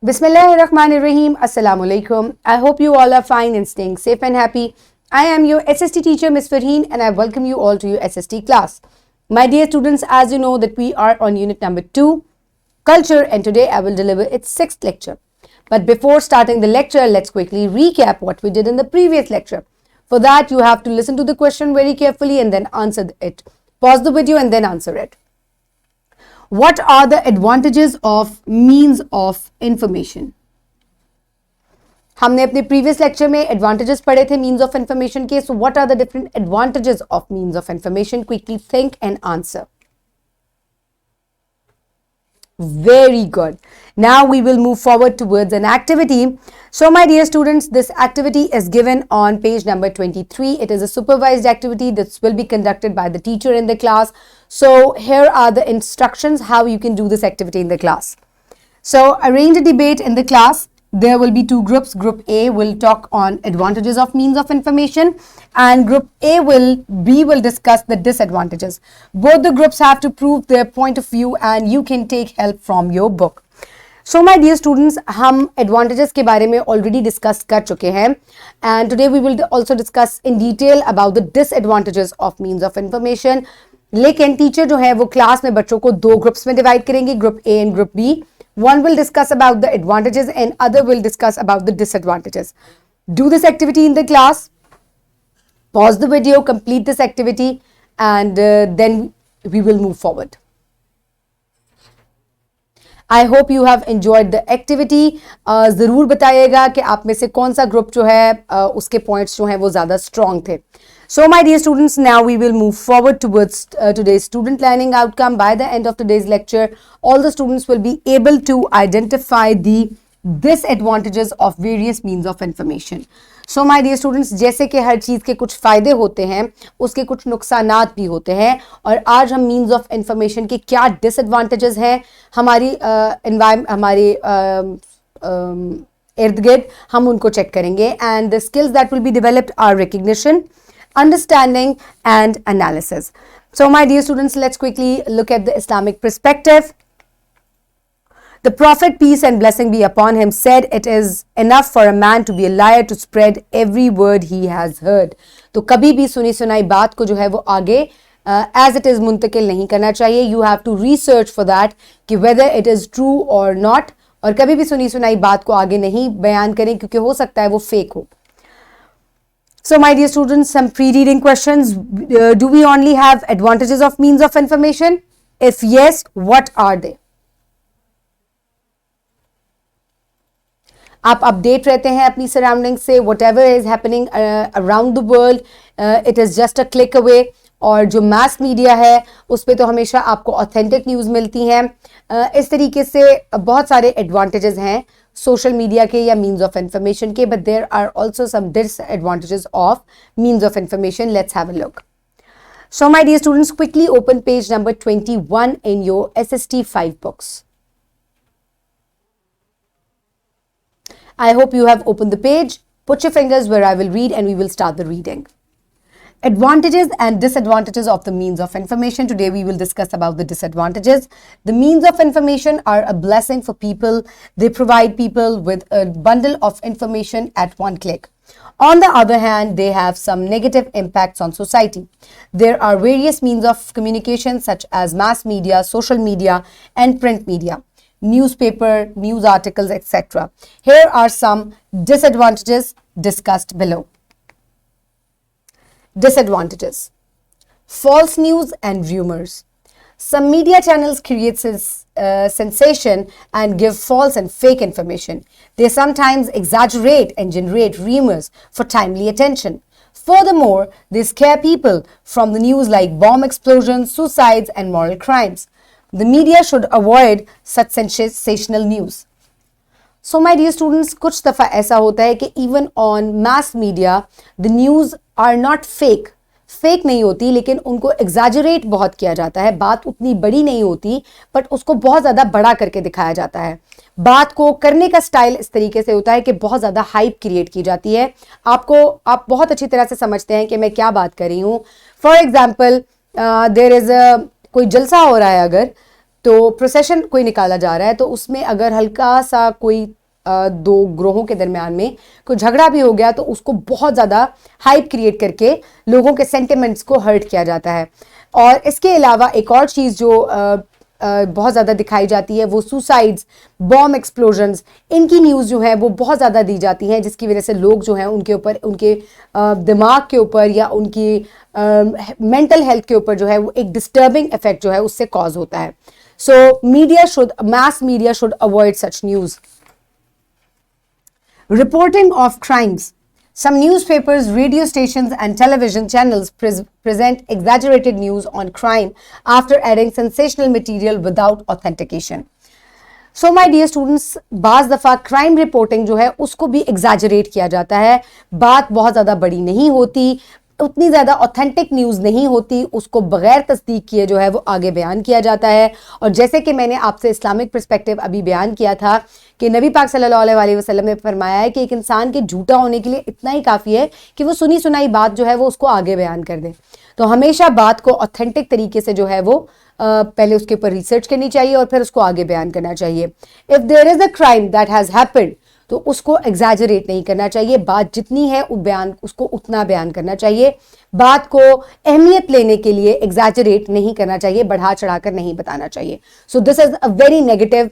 Bismillahirrahmanirrahim. Assalamu alaikum. I hope you all are fine and staying safe and happy. I am your SST teacher, Miss Farheen, and I welcome you all to your SST class. My dear students, as you know that we are on unit number 2, Culture, and today I will deliver its 6th lecture. But before starting the lecture, let's quickly recap what we did in the previous lecture. For that, you have to listen to the question very carefully and then answer it. Pause the video and then answer it. What are the advantages of means of information? हमने अपने previous lecture में advantages पढ़े थे means of information के. So what are the different advantages of means of information? Quickly think and answer. Very good. Now we will move forward towards an activity. So my dear students, this activity is given on page number 23. It is a supervised activity. This will be conducted by the teacher in the class. So here are the instructions how you can do this activity in the class. So arrange a debate in the class. There will be two groups. Group A will talk on advantages of means of information and group B will discuss the disadvantages. Both the groups have to prove their point of view and you can take help from your book. So my dear students, हम advantages के बारे में already discuss कर चुके हैं and today we will also discuss in detail about the disadvantages of means of information. लेकिन teacher जो है वो क्लास में बच्चों को दो ग्रुप्स में डिवाइड करेंगे, group A and group B. One will discuss about the advantages and other will discuss about the disadvantages. Do this activity in the class. Pause the video, complete this activity and then we will move forward. I hope you have enjoyed the activity. ज़रूर बताइएगा कि आप में से कौन सा group जो है उसके पॉइंट्स जो हैं वो ज़्यादा स्ट्रॉन्ग थे. So my dear students, now we will move forward towards today's student learning outcome. By the end of today's lecture, all the students will be able to identify the disadvantages of various means of information. So my dear students, जैसे कि हर चीज़ के कुछ फ़ायदे होते हैं, उसके कुछ नुकसानात भी होते हैं और आज हम means of information के क्या disadvantages हैं हमारी हमारे इर्द गिर्द हम उनको चेक करेंगे and the skills that will be developed are recognition, understanding and analysis. So my dear students, let's quickly look at the Islamic perspective. The Prophet, peace and blessing be upon him, said it is enough for a man to be a liar to spread every word he has heard. तो कभी भी सुनी सुनाई बात को जो है वो आगे as it is मुंतकिल नहीं करना चाहिए. You have to research for that कि whether it is true or not. और कभी भी सुनी सुनाई बात को आगे नहीं बयान करें क्योंकि हो सकता है वो फेक हो. So my dear students, some pre-reading questions. Do we only have advantages of means of information? If yes, what are they? आप अपडेट रहते हैं अपनी सराउंडिंग से, whatever is happening around the world, it is just a click away. और जो mass media है उस पे तो हमेशा आपको ऑथेंटिक न्यूज़ मिलती हैं. इस तरीके से बहुत सारे एडवांटेजेस हैं सोशल मीडिया के या मीन्स ऑफ इंफॉर्मेशन के, but there are also some disadvantages of means of information. Let's have a look. So my dear students, quickly open page number 21 in your SST 5 books. I hope you have opened the page. Put your fingers where I will read and we will start the reading. Advantages and disadvantages of the means of information. Today we will discuss about the disadvantages. The means of information are a blessing for people. They provide people with a bundle of information at one click. On the other hand, they have some negative impacts on society. There are various means of communication such as mass media, social media and print media, newspaper, news articles, etc. Here are some disadvantages discussed below. Disadvantages. False news and rumors. Some media channels create sensation and give false and fake information. They sometimes exaggerate and generate rumors for timely attention. Furthermore, they scare people from the news like bomb explosions, suicides and moral crimes. The media should avoid such sensational news. So my dear students, कुछ दफ़ा ऐसा होता है कि even on mass media, the news are not fake. Fake नहीं होती लेकिन उनको एग्जैजरेट बहुत किया जाता है. बात उतनी बड़ी नहीं होती बट उसको बहुत ज़्यादा बड़ा करके दिखाया जाता है. बात को करने का स्टाइल इस तरीके से होता है कि बहुत ज़्यादा हाइप क्रिएट की जाती है. आप बहुत अच्छी तरह से समझते हैं कि मैं क्या बात कर रही हूँ. फॉर एग्जाम्पल देयर इज़ कोई जलसा हो रहा है अगर तो प्रोसेशन कोई निकाला जा रहा है, तो उसमें अगर हल्का सा कोई दो ग्रोहों के दरमियान में कोई झगड़ा भी हो गया तो उसको बहुत ज़्यादा हाइप क्रिएट करके लोगों के सेंटिमेंट्स को हर्ट किया जाता है। और इसके अलावा एक और चीज़ जो बहुत ज़्यादा दिखाई जाती है वो सुसाइड्स, बॉम्ब एक्सप्लोजन्स, इनकी न्यूज़ जो है वो बहुत ज़्यादा दी जाती हैं, जिसकी वजह से लोग जो हैं उनके ऊपर, उनके दिमाग के ऊपर या उनकी मेंटल हेल्थ के ऊपर जो है वो एक डिस्टर्बिंग इफेक्ट जो है उससे कॉज होता है। सो mass media should avoid such news. Reporting of crimes. Some newspapers, radio stations, and television channels present exaggerated news on crime after adding sensational material without authentication. So my dear students, बाज दफ़ा crime reporting जो है उसको भी exaggerate किया जाता है, बात बहुत ज़्यादा बड़ी नहीं होती, उतनी ज़्यादा ऑथेंटिक न्यूज़ नहीं होती, उसको बगैर तस्दीक किए जो है वो आगे बयान किया जाता है। और जैसे कि मैंने आपसे इस्लामिक पर्सपेक्टिव अभी बयान किया था कि नबी पाक सल्लल्लाहु अलैहि वसल्लम ने फरमाया है कि एक इंसान के झूठा होने के लिए इतना ही काफ़ी है कि वो सुनी सुनाई बात जो है वो उसको आगे बयान कर दे। तो हमेशा बात को ऑथेंटिक तरीके से जो है वो पहले उसके ऊपर रिसर्च करनी चाहिए और फिर उसको आगे बयान करना चाहिए। If there is a crime that has happened, तो उसको एग्जैजरेट नहीं करना चाहिए, बात जितनी है बयान उसको उतना बयान करना चाहिए, बात को अहमियत लेने के लिए एग्जैजरेट नहीं करना चाहिए, बढ़ा चढ़ाकर नहीं बताना चाहिए। So this is a very negative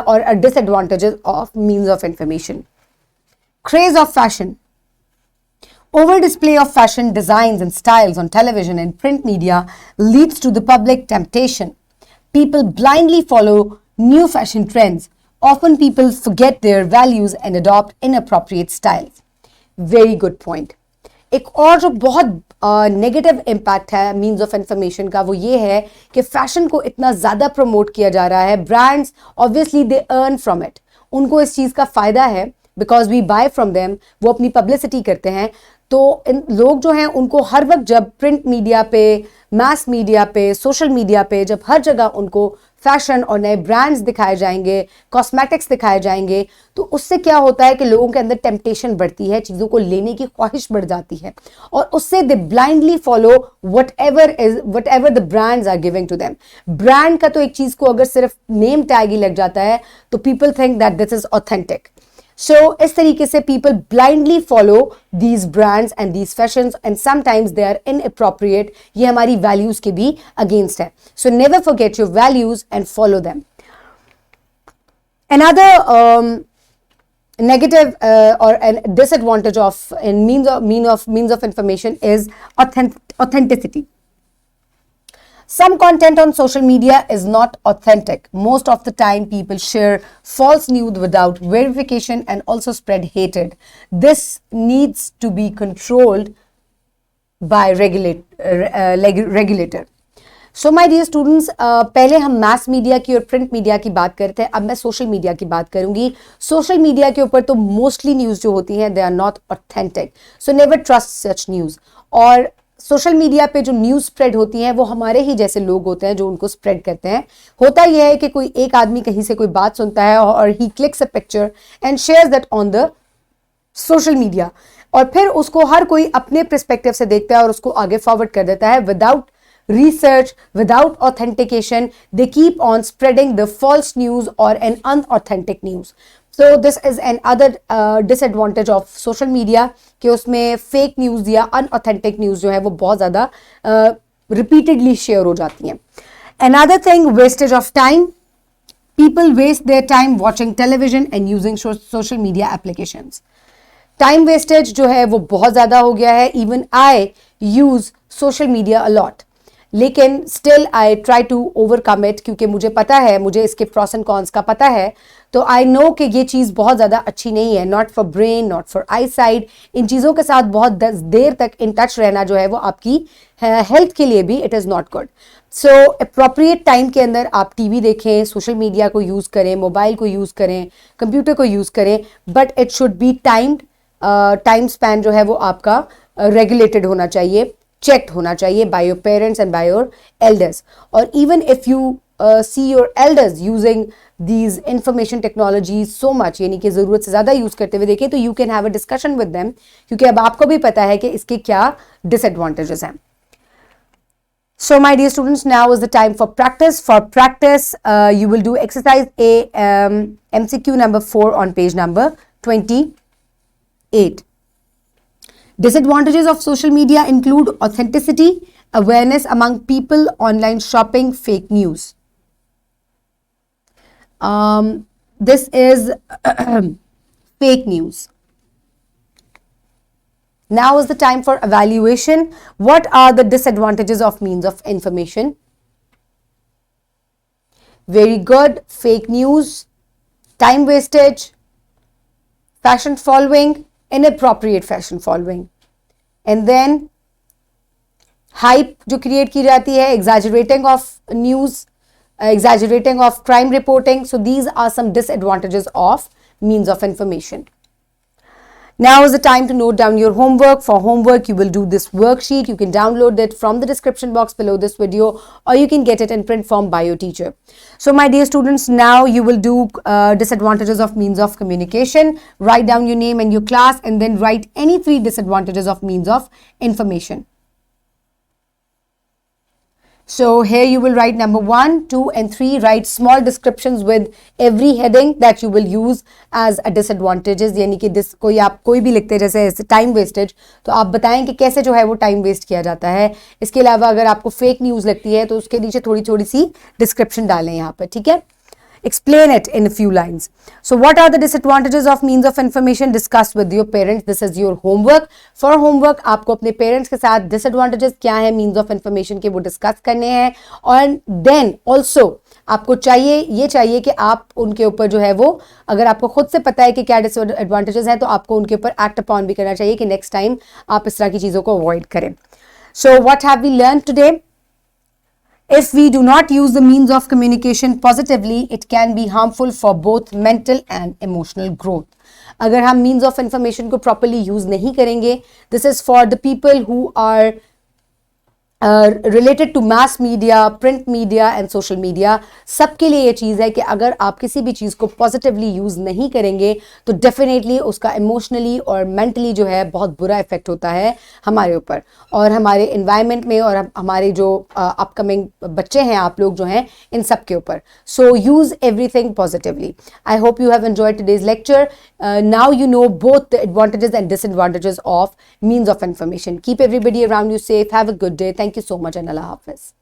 और a disadvantages of means of information. Craze of fashion. Over display of fashion designs and styles on television and print media leads to the public temptation. People blindly follow new fashion trends. Often people forget their values and adopt inappropriate styles. Very good point. एक और जो बहुत negative impact है means of information का वो ये है कि फैशन को इतना ज़्यादा प्रमोट किया जा रहा है। Brands obviously they earn from it, उनको इस चीज़ का फ़ायदा है because we buy from them, वो अपनी पब्लिसिटी करते हैं। तो इन लोग जो हैं उनको हर वक्त जब प्रिंट मीडिया पे, मास मीडिया पे, सोशल मीडिया पे, जब हर जगह उनको फैशन और नए ब्रांड्स दिखाए जाएंगे, कॉस्मेटिक्स दिखाए जाएंगे, तो उससे क्या होता है कि लोगों के अंदर टेम्पटेशन बढ़ती है, चीज़ों को लेने की ख्वाहिश बढ़ जाती है और उससे they blindly follow whatever the brands are giving to them. Brand का तो एक चीज़ को अगर सिर्फ नेम टैग ही लग जाता है तो people think that this is authentic. So, इस तरीके से people blindly follow these brands and these fashions and sometimes they are inappropriate. ये हमारी values के भी against है. So, never forget your values and follow them. Another negative or a disadvantage of means of information is authenticity. Some content on social media is not authentic. Most of the time, people share false news without verification and also spread hatred. This needs to be controlled by regulator. So, my dear students, पहले हम mass media की और print media की बात करते हैं, अब मैं social media की बात करूंगी। Social media के ऊपर तो mostly news जो होती हैं, they are not authentic. So, never trust such news. और सोशल मीडिया पे जो न्यूज़ स्प्रेड होती हैं वो हमारे ही जैसे लोग होते हैं जो उनको स्प्रेड करते हैं। होता यह है कि कोई एक आदमी कहीं से कोई बात सुनता है और ही clicks a picture and shares that on the social media और फिर उसको हर कोई अपने पर्सपेक्टिव से देखता है और उसको आगे फॉरवर्ड कर देता है without research, without authentication. They keep on spreading the false news or an unauthentic news. So this is another disadvantage of social media कि उसमें fake news या unauthentic news जो है वो बहुत ज़्यादा repeatedly share हो जाती हैं. Another thing, wastage of time. People waste their time watching television and using social media applications. Time wastage जो है वो बहुत ज़्यादा हो गया है. Even I use social media a lot. लेकिन still I try to overcome it क्योंकि मुझे पता है, मुझे इसके प्रॉस एंड कॉन्स का पता है. तो आई नो कि ये चीज़ बहुत ज़्यादा अच्छी नहीं है. Not for brain, not for eye side. इन चीज़ों के साथ बहुत देर तक इन टच रहना जो है वो आपकी हेल्थ के लिए भी it is not good. So appropriate time के अंदर आप टीवी देखें, सोशल मीडिया को यूज़ करें, मोबाइल को यूज़ करें, कंप्यूटर को यूज़ करें, but it should be timed. Time span जो है वो आपका रेगुलेटेड होना चाहिए, checked होना चाहिए by your parents and by your elders. Or even if you see your elders using these information technologies so much, यानी कि ज़रूरत से ज़्यादा यूज़ करते हुए देखें, तो you can have a discussion with them क्योंकि अब आपको भी पता है कि इसके क्या disadvantages हैं. So my dear students, now is the time for practice. For practice, you will do exercise A, MCQ number 4 on page number 28. Disadvantages of social media include authenticity, awareness among people, online shopping, fake news. This is fake news. Now is the time for evaluation. What are the disadvantages of means of information? Very good. Fake news, time wastage, fashion following, inappropriate fashion following. And then hype जो create की जाती है, exaggerating of news, exaggerating of crime reporting. So these are some disadvantages of means of information. Now is the time to note down your homework. For homework, you will do this worksheet. You can download it from the description box below this video, or you can get it in print form by your teacher. So my dear students, now you will do disadvantages of means of communication. Write down your name and your class, and then write any 3 disadvantages of means of information. So here you will write number 1, 2 and 3. Write small descriptions with every heading that you will use as a disadvantages. यानी कि कोई आप कोई भी लिखते हैं जैसे time wastage, तो आप बताएं कि कैसे जो है वो टाइम वेस्ट किया जाता है. इसके अलावा अगर आपको फेक न्यूज़ लगती है तो उसके नीचे थोड़ी थोड़ी सी डिस्क्रिप्शन डालें यहाँ पर. ठीक है. Explain it in a few lines. So what are the disadvantages of means of information? Discuss with your parents. This is your homework. For homework, आपको अपने parents के साथ disadvantages क्या है means of information के वो discuss करने हैं. और then also आपको ये चाहिए कि आप उनके ऊपर जो है वो, अगर आपको खुद से पता है कि क्या disadvantages हैं, तो आपको उनके ऊपर act upon भी करना चाहिए कि next time आप इस तरह की चीज़ों को avoid करें. So what have we learned today? If we do not use the means of communication positively, it can be harmful for both mental and emotional growth. अगर हम means of information को properly use नहीं करेंगे, this is for the people who are related to mass media, print media and social media. सबके लिए ये चीज़ है कि अगर आप किसी भी चीज़ को positively use नहीं करेंगे तो definitely उसका emotionally और mentally जो है बहुत बुरा effect होता है हमारे ऊपर और हमारे environment में और हमारे जो upcoming बच्चे हैं, आप लोग जो हैं, इन सब के ऊपर. So use everything positively. I hope you have enjoyed today's lecture. Now you know both the advantages and disadvantages of means of information. Keep everybody around you safe. Have a good day. Thank you so much and Allah Hafiz.